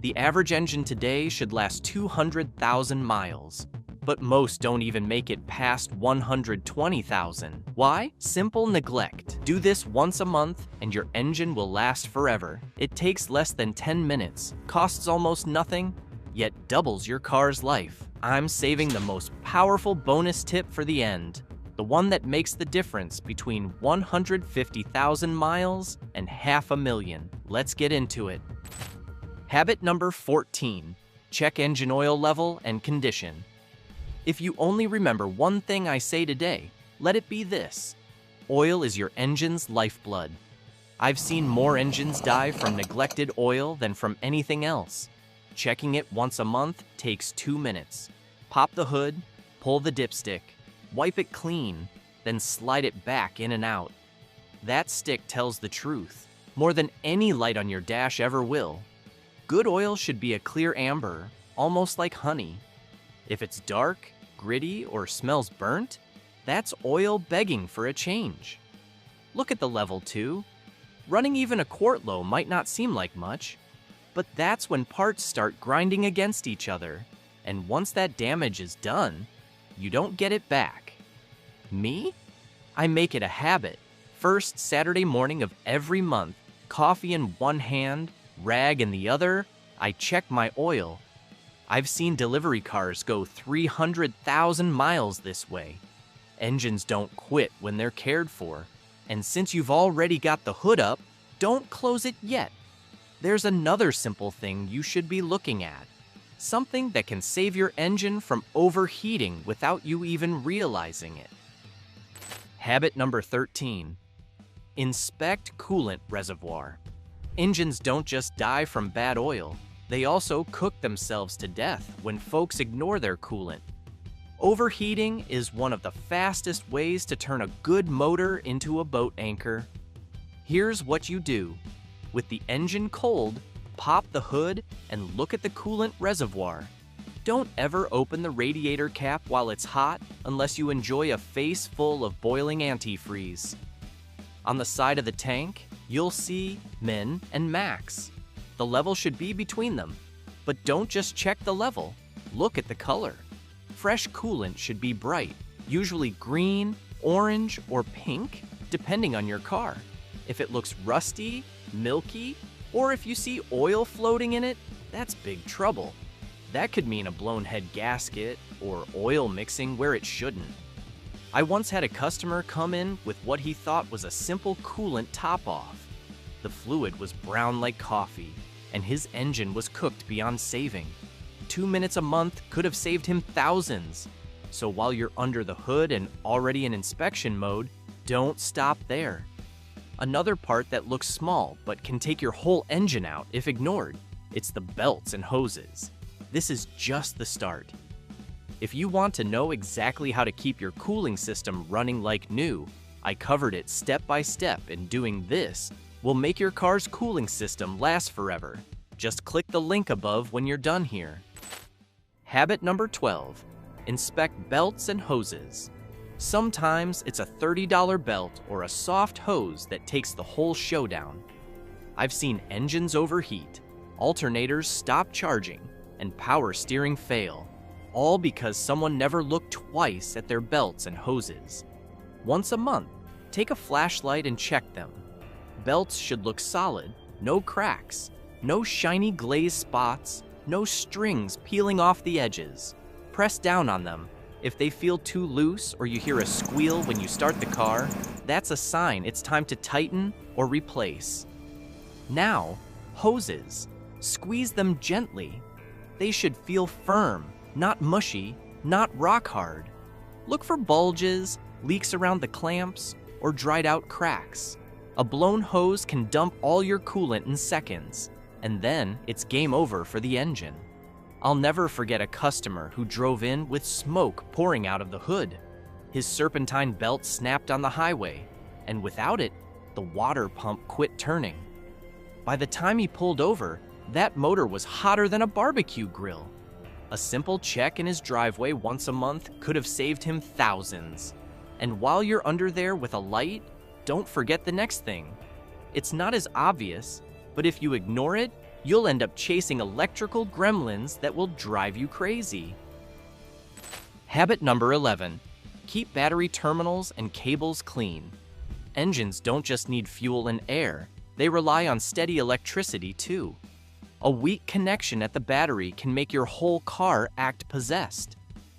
The average engine today should last 200,000 miles, but most don't even make it past 120,000. Why? Simple neglect. Do this once a month and your engine will last forever. It takes less than 10 minutes, costs almost nothing, yet doubles your car's life. I'm saving the most powerful bonus tip for the end, the one that makes the difference between 150,000 miles and 500,000. Let's get into it. Habit number 14, check engine oil level and condition. If you only remember one thing I say today, let it be this: oil is your engine's lifeblood. I've seen more engines die from neglected oil than from anything else. Checking it once a month takes 2 minutes. Pop the hood, pull the dipstick, wipe it clean, then slide it back in and out. That stick tells the truth, more than any light on your dash ever will. Good oil should be a clear amber, almost like honey. If it's dark, gritty, or smells burnt, that's oil begging for a change. Look at the level too. Running even a quart low might not seem like much, but that's when parts start grinding against each other, and once that damage is done, you don't get it back. Me? I make it a habit. First Saturday morning of every month, coffee in one hand, rag in the other, I check my oil. I've seen delivery cars go 300,000 miles this way. Engines don't quit when they're cared for, and since you've already got the hood up, don't close it yet. There's another simple thing you should be looking at, something that can save your engine from overheating without you even realizing it. Habit number 13, inspect coolant reservoir. Engines don't just die from bad oil, they also cook themselves to death when folks ignore their coolant. Overheating is one of the fastest ways to turn a good motor into a boat anchor. Here's what you do. With the engine cold, pop the hood and look at the coolant reservoir. Don't ever open the radiator cap while it's hot unless you enjoy a face full of boiling antifreeze. On the side of the tank, you'll see min and max. The level should be between them, but don't just check the level, look at the color. Fresh coolant should be bright, usually green, orange, or pink, depending on your car. If it looks rusty, milky, or if you see oil floating in it, that's big trouble. That could mean a blown head gasket or oil mixing where it shouldn't. I once had a customer come in with what he thought was a simple coolant top-off. The fluid was brown like coffee, and his engine was cooked beyond saving. 2 minutes a month could have saved him thousands. So while you're under the hood and already in inspection mode, don't stop there. Another part that looks small but can take your whole engine out if ignored, it's the belts and hoses. This is just the start. If you want to know exactly how to keep your cooling system running like new, I covered it step by step, and doing this will make your car's cooling system last forever. Just click the link above when you're done here. Habit number 12, inspect belts and hoses. Sometimes it's a $30 belt or a soft hose that takes the whole showdown. I've seen engines overheat, alternators stop charging, and power steering fail, all because someone never looked twice at their belts and hoses. Once a month, take a flashlight and check them. Belts should look solid, no cracks, no shiny glazed spots, no strings peeling off the edges. Press down on them. If they feel too loose or you hear a squeal when you start the car, that's a sign it's time to tighten or replace. Now, hoses. Squeeze them gently. They should feel firm, not mushy, not rock hard. Look for bulges, leaks around the clamps, or dried out cracks. A blown hose can dump all your coolant in seconds, and then it's game over for the engine. I'll never forget a customer who drove in with smoke pouring out of the hood. His serpentine belt snapped on the highway, and without it, the water pump quit turning. By the time he pulled over, that motor was hotter than a barbecue grill. A simple check in his driveway once a month could have saved him thousands. And while you're under there with a light, don't forget the next thing. It's not as obvious, but if you ignore it, You'll end up chasing electrical gremlins that will drive you crazy. Habit number 11. Keep battery terminals and cables clean. Engines don't just need fuel and air, they rely on steady electricity too. A weak connection at the battery can make your whole car act possessed.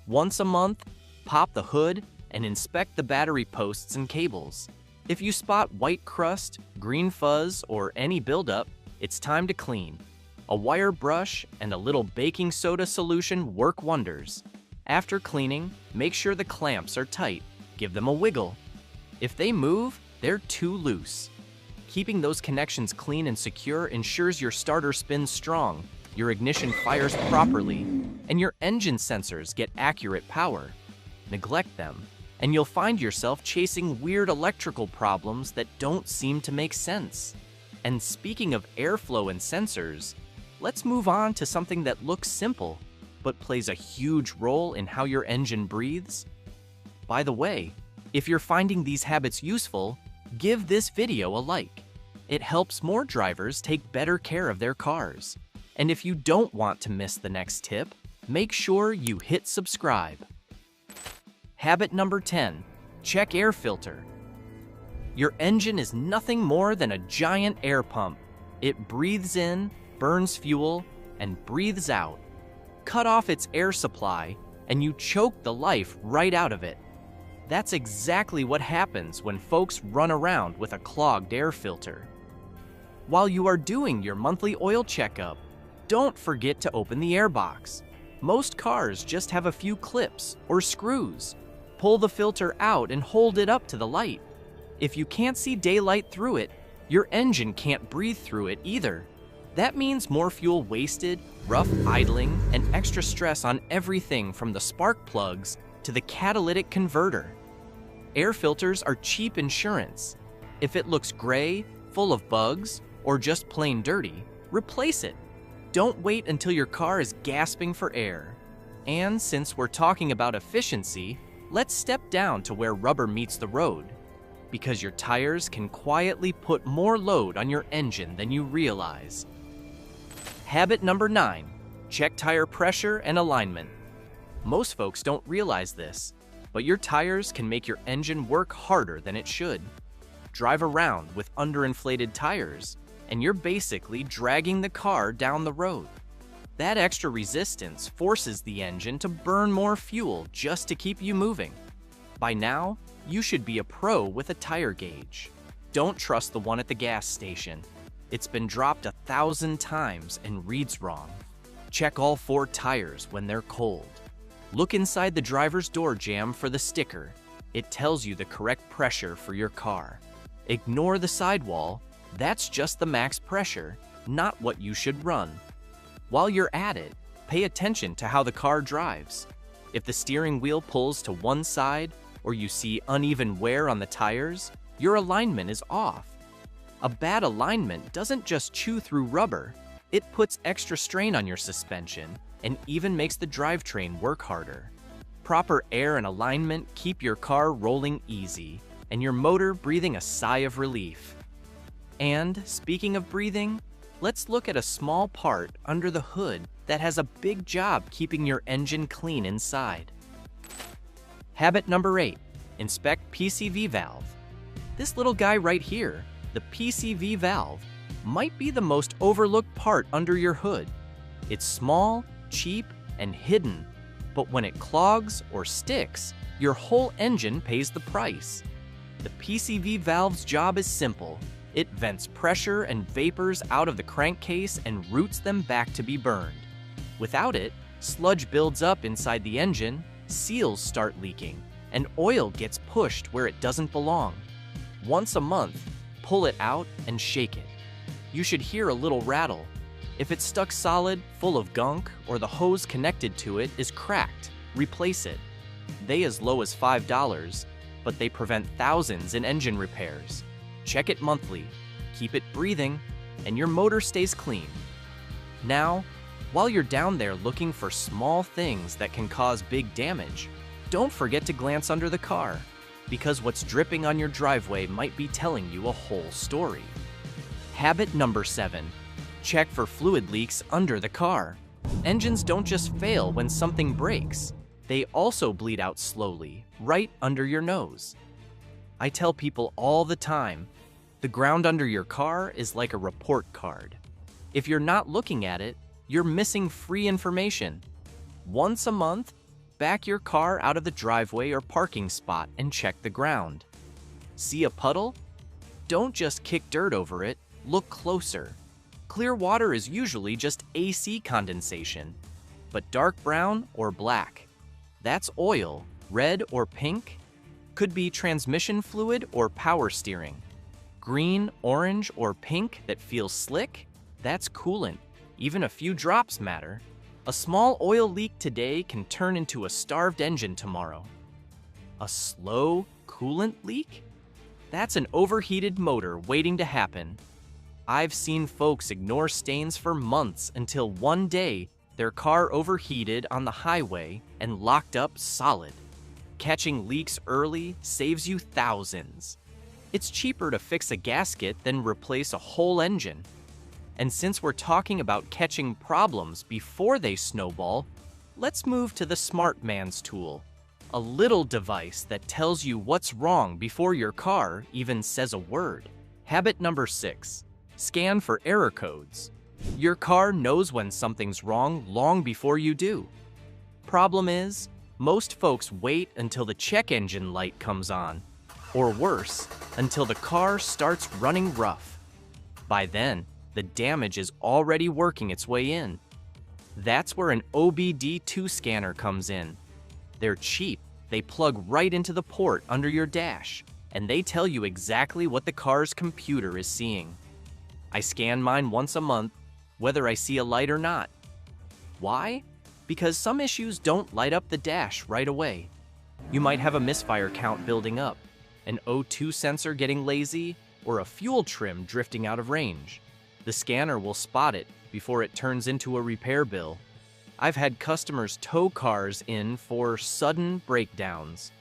Once a month, pop the hood and inspect the battery posts and cables. If you spot white crust, green fuzz, or any buildup, it's time to clean. A wire brush and a little baking soda solution work wonders. After cleaning, make sure the clamps are tight. Give them a wiggle. If they move, they're too loose. Keeping those connections clean and secure ensures your starter spins strong, your ignition fires properly, and your engine sensors get accurate power. Neglect them, and you'll find yourself chasing weird electrical problems that don't seem to make sense. And speaking of airflow and sensors, let's move on to something that looks simple, but plays a huge role in how your engine breathes. By the way, if you're finding these habits useful, give this video a like. It helps more drivers take better care of their cars. And if you don't want to miss the next tip, make sure you hit subscribe. Habit number 10. Check air filter. Your engine is nothing more than a giant air pump. It breathes in, burns fuel, and breathes out. Cut off its air supply, and you choke the life right out of it. That's exactly what happens when folks run around with a clogged air filter. While you are doing your monthly oil checkup, don't forget to open the airbox. Most cars just have a few clips or screws. Pull the filter out and hold it up to the light. If you can't see daylight through it, your engine can't breathe through it either. That means more fuel wasted, rough idling, and extra stress on everything from the spark plugs to the catalytic converter. Air filters are cheap insurance. If it looks gray, full of bugs, or just plain dirty, replace it. Don't wait until your car is gasping for air. And since we're talking about efficiency, let's step down to where rubber meets the road, because your tires can quietly put more load on your engine than you realize. Habit number 9. Check tire pressure and alignment. Most folks don't realize this, but your tires can make your engine work harder than it should. Drive around with underinflated tires, and you're basically dragging the car down the road. That extra resistance forces the engine to burn more fuel just to keep you moving. By now, you should be a pro with a tire gauge. Don't trust the one at the gas station. It's been dropped 1,000 times and reads wrong. Check all 4 tires when they're cold. Look inside the driver's door jamb for the sticker. It tells you the correct pressure for your car. Ignore the sidewall. That's just the max pressure, not what you should run. While you're at it, pay attention to how the car drives. If the steering wheel pulls to one side or you see uneven wear on the tires, your alignment is off. A bad alignment doesn't just chew through rubber, it puts extra strain on your suspension and even makes the drivetrain work harder. Proper air and alignment keep your car rolling easy and your motor breathing a sigh of relief. And speaking of breathing, let's look at a small part under the hood that has a big job keeping your engine clean inside. Habit number 8. Inspect PCV valve. This little guy right here, the PCV valve, might be the most overlooked part under your hood. It's small, cheap, and hidden, but when it clogs or sticks, your whole engine pays the price. The PCV valve's job is simple. It vents pressure and vapors out of the crankcase and routes them back to be burned. Without it, sludge builds up inside the engine, seals start leaking, and oil gets pushed where it doesn't belong. Once a month, pull it out and shake it. You should hear a little rattle. If it's stuck solid, full of gunk, or the hose connected to it is cracked, replace it. They as low as $5, but they prevent thousands in engine repairs. Check it monthly, keep it breathing, and your motor stays clean. Now, while you're down there looking for small things that can cause big damage, don't forget to glance under the car, because what's dripping on your driveway might be telling you a whole story. Habit number 7. Check for fluid leaks under the car. Engines don't just fail when something breaks. They also bleed out slowly, right under your nose. I tell people all the time, the ground under your car is like a report card. If you're not looking at it, you're missing free information. Once a month, back your car out of the driveway or parking spot and check the ground. See a puddle? Don't just kick dirt over it, look closer. Clear water is usually just AC condensation, but dark brown or black, that's oil. Red or pink could be transmission fluid or power steering. Green, orange, or pink that feels slick, that's coolant. Even a few drops matter. A small oil leak today can turn into a starved engine tomorrow. A slow coolant leak? That's an overheated motor waiting to happen. I've seen folks ignore stains for months until one day their car overheated on the highway and locked up solid. Catching leaks early saves you thousands. It's cheaper to fix a gasket than replace a whole engine. And since we're talking about catching problems before they snowball, let's move to the Smart Man's tool, a little device that tells you what's wrong before your car even says a word. Habit number 6, scan for error codes. Your car knows when something's wrong long before you do. Problem is, most folks wait until the check engine light comes on, or worse, until the car starts running rough. By then, the damage is already working its way in. That's where an OBD2 scanner comes in. They're cheap, they plug right into the port under your dash, and they tell you exactly what the car's computer is seeing. I scan mine once a month, whether I see a light or not. Why? Because some issues don't light up the dash right away. You might have a misfire count building up, an O2 sensor getting lazy, or a fuel trim drifting out of range. The scanner will spot it before it turns into a repair bill. I've had customers tow cars in for sudden breakdowns.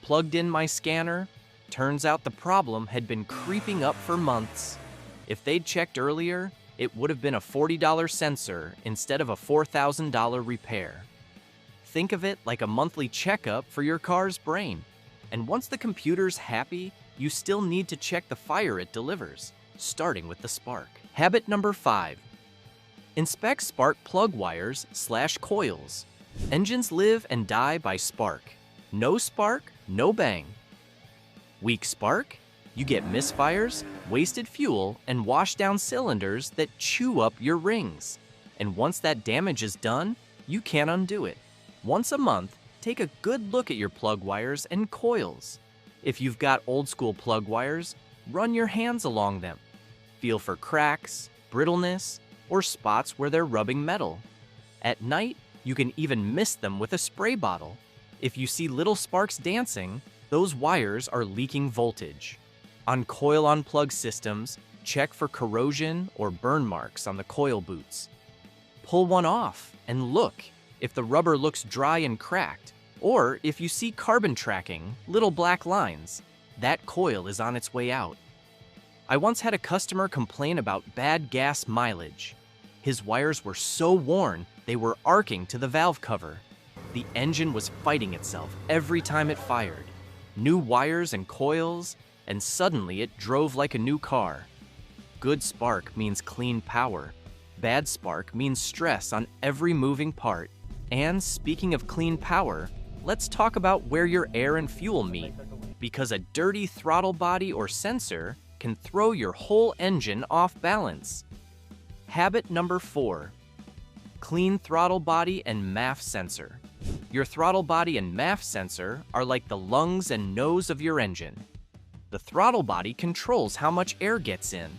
Plugged in my scanner, turns out the problem had been creeping up for months. If they'd checked earlier, it would have been a $40 sensor instead of a $4,000 repair. Think of it like a monthly checkup for your car's brain. And once the computer's happy, you still need to check the fire it delivers, starting with the spark. Habit number 5, inspect spark plug wires/coils. Engines live and die by spark. No spark, no bang. Weak spark? You get misfires, wasted fuel, and wash down cylinders that chew up your rings. And once that damage is done, you can't undo it. Once a month, take a good look at your plug wires and coils. If you've got old school plug wires, run your hands along them. Feel for cracks, brittleness, or spots where they're rubbing metal. At night, you can even mist them with a spray bottle. If you see little sparks dancing, those wires are leaking voltage. On coil-on-plug systems, check for corrosion or burn marks on the coil boots. Pull one off and look if the rubber looks dry and cracked, or if you see carbon tracking, little black lines, that coil is on its way out. I once had a customer complain about bad gas mileage. His wires were so worn, they were arcing to the valve cover. The engine was fighting itself every time it fired. New wires and coils, and suddenly it drove like a new car. Good spark means clean power. Bad spark means stress on every moving part. And speaking of clean power, let's talk about where your air and fuel meet, because a dirty throttle body or sensor can throw your whole engine off balance. Habit number 4, clean throttle body and MAF sensor. Your throttle body and MAF sensor are like the lungs and nose of your engine. The throttle body controls how much air gets in.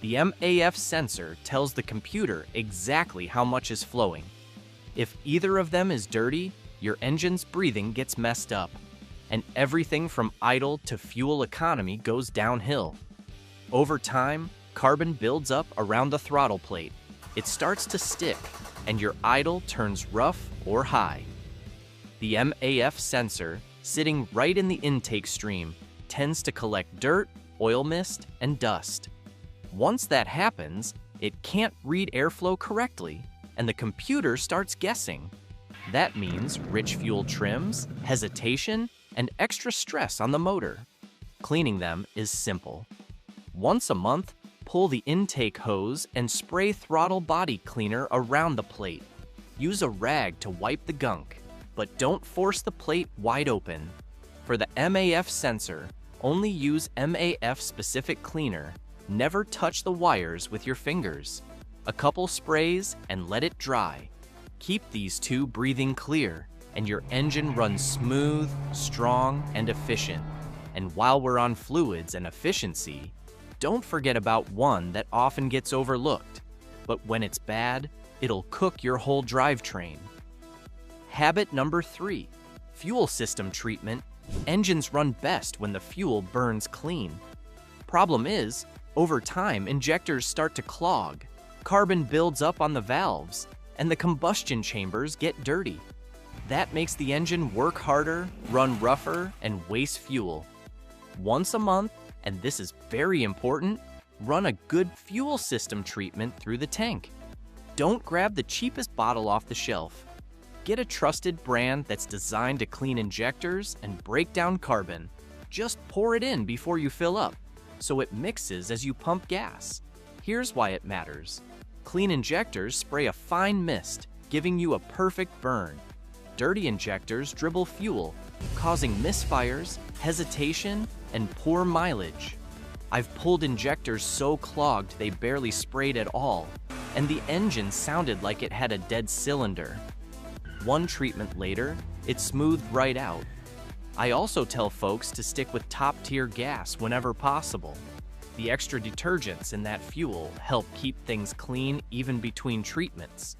The MAF sensor tells the computer exactly how much is flowing. If either of them is dirty, your engine's breathing gets messed up, and everything from idle to fuel economy goes downhill. Over time, carbon builds up around the throttle plate. It starts to stick, and your idle turns rough or high. The MAF sensor, sitting right in the intake stream, tends to collect dirt, oil mist, and dust. Once that happens, it can't read airflow correctly, and the computer starts guessing. That means rich fuel trims, hesitation, and extra stress on the motor. Cleaning them is simple. Once a month, pull the intake hose and spray throttle body cleaner around the plate. Use a rag to wipe the gunk, but don't force the plate wide open. For the MAF sensor, only use MAF-specific cleaner. Never touch the wires with your fingers. A couple sprays and let it dry. Keep these two breathing clear, and your engine runs smooth, strong, and efficient. And while we're on fluids and efficiency, don't forget about one that often gets overlooked, but when it's bad, it'll cook your whole drivetrain. Habit number 3, fuel system treatment. Engines run best when the fuel burns clean. Problem is, over time, injectors start to clog, carbon builds up on the valves, and the combustion chambers get dirty. That makes the engine work harder, run rougher, and waste fuel. Once a month, and this is very important, run a good fuel system treatment through the tank. Don't grab the cheapest bottle off the shelf. Get a trusted brand that's designed to clean injectors and break down carbon. Just pour it in before you fill up, so it mixes as you pump gas. Here's why it matters. Clean injectors spray a fine mist, giving you a perfect burn. Dirty injectors dribble fuel, causing misfires, hesitation, and poor mileage. I've pulled injectors so clogged they barely sprayed at all, and the engine sounded like it had a dead cylinder. One treatment later, it smoothed right out. I also tell folks to stick with top-tier gas whenever possible. The extra detergents in that fuel help keep things clean even between treatments.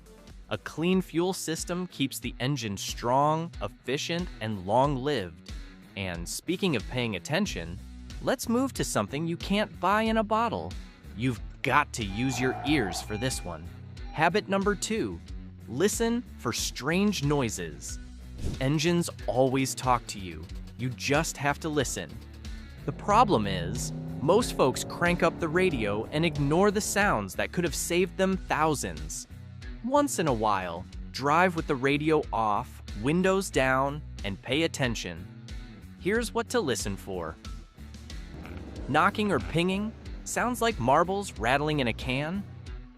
A clean fuel system keeps the engine strong, efficient, and long-lived. And speaking of paying attention, let's move to something you can't buy in a bottle. You've got to use your ears for this one. Habit number 2, listen for strange noises. Engines always talk to you. You just have to listen. The problem is, most folks crank up the radio and ignore the sounds that could have saved them thousands. Once in a while, drive with the radio off, windows down, and pay attention. Here's what to listen for. Knocking or pinging sounds like marbles rattling in a can.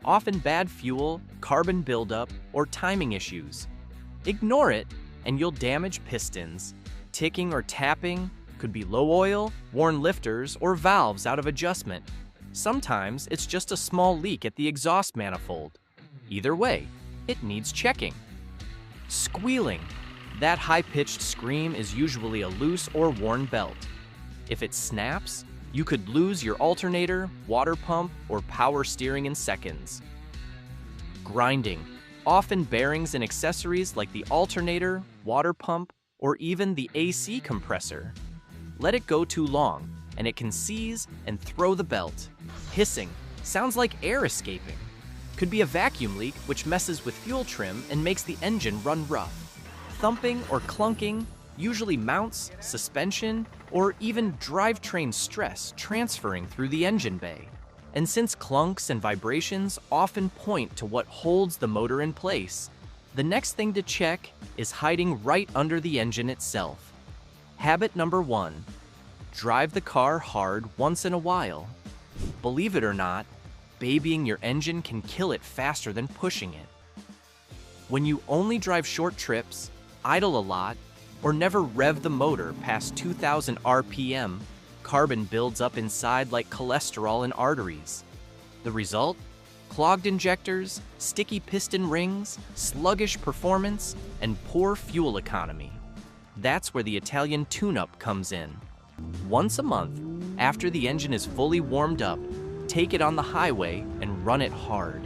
Often bad fuel, carbon buildup, or timing issues. Ignore it, and you'll damage pistons. Ticking or tapping could be low oil, worn lifters, or valves out of adjustment. Sometimes it's just a small leak at the exhaust manifold. Either way, it needs checking. Squealing. That high-pitched scream is usually a loose or worn belt. If it snaps, you could lose your alternator, water pump, or power steering in seconds. Grinding. Often bearings and accessories like the alternator, water pump, or even the AC compressor. Let it go too long, and it can seize and throw the belt. Hissing. Sounds like air escaping. Could be a vacuum leak which messes with fuel trim and makes the engine run rough. Thumping or clunking, usually mounts, suspension, or even drivetrain stress transferring through the engine bay. And since clunks and vibrations often point to what holds the motor in place, the next thing to check is hiding right under the engine itself. Habit number 1, drive the car hard once in a while. Believe it or not, babying your engine can kill it faster than pushing it. When you only drive short trips, idle a lot, or never rev the motor past 2,000 RPM, carbon builds up inside like cholesterol in arteries. The result? Clogged injectors, sticky piston rings, sluggish performance, and poor fuel economy. That's where the Italian tune-up comes in. Once a month, after the engine is fully warmed up, take it on the highway and run it hard.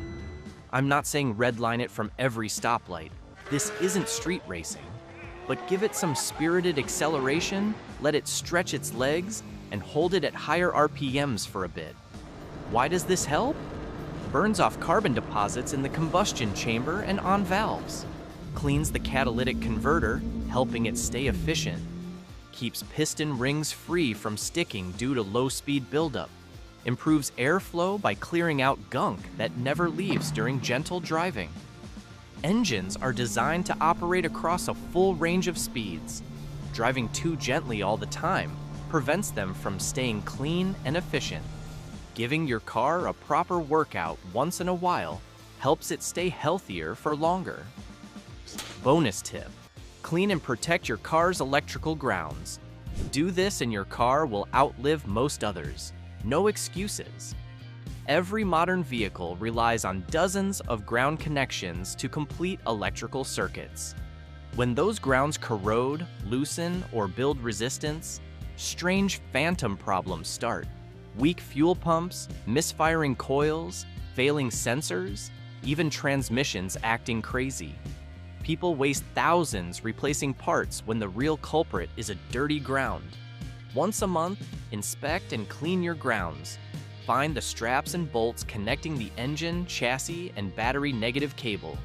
I'm not saying redline it from every stoplight. This isn't street racing. But give it some spirited acceleration, let it stretch its legs, and hold it at higher RPMs for a bit. Why does this help? Burns off carbon deposits in the combustion chamber and on valves. Cleans the catalytic converter, helping it stay efficient. Keeps piston rings free from sticking due to low-speed buildup. improves airflow by clearing out gunk that never leaves during gentle driving. Engines are designed to operate across a full range of speeds. Driving too gently all the time prevents them from staying clean and efficient. Giving your car a proper workout once in a while helps it stay healthier for longer. Bonus tip: clean and protect your car's electrical grounds. Do this and your car will outlive most others. No excuses. Every modern vehicle relies on dozens of ground connections to complete electrical circuits. When those grounds corrode, loosen, or build resistance, strange phantom problems start. Weak fuel pumps, misfiring coils, failing sensors, even transmissions acting crazy. People waste thousands replacing parts when the real culprit is a dirty ground. Once a month, inspect and clean your grounds. Find the straps and bolts connecting the engine, chassis, and battery negative cable.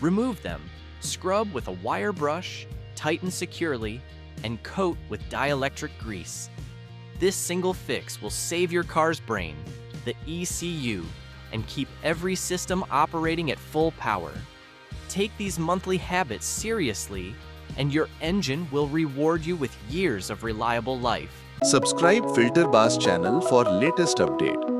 Remove them, scrub with a wire brush, tighten securely, and coat with dielectric grease. This single fix will save your car's brain, the ECU, and keep every system operating at full power. Take these monthly habits seriously, and your engine will reward you with years of reliable life. Subscribe Filter Bars channel for latest update.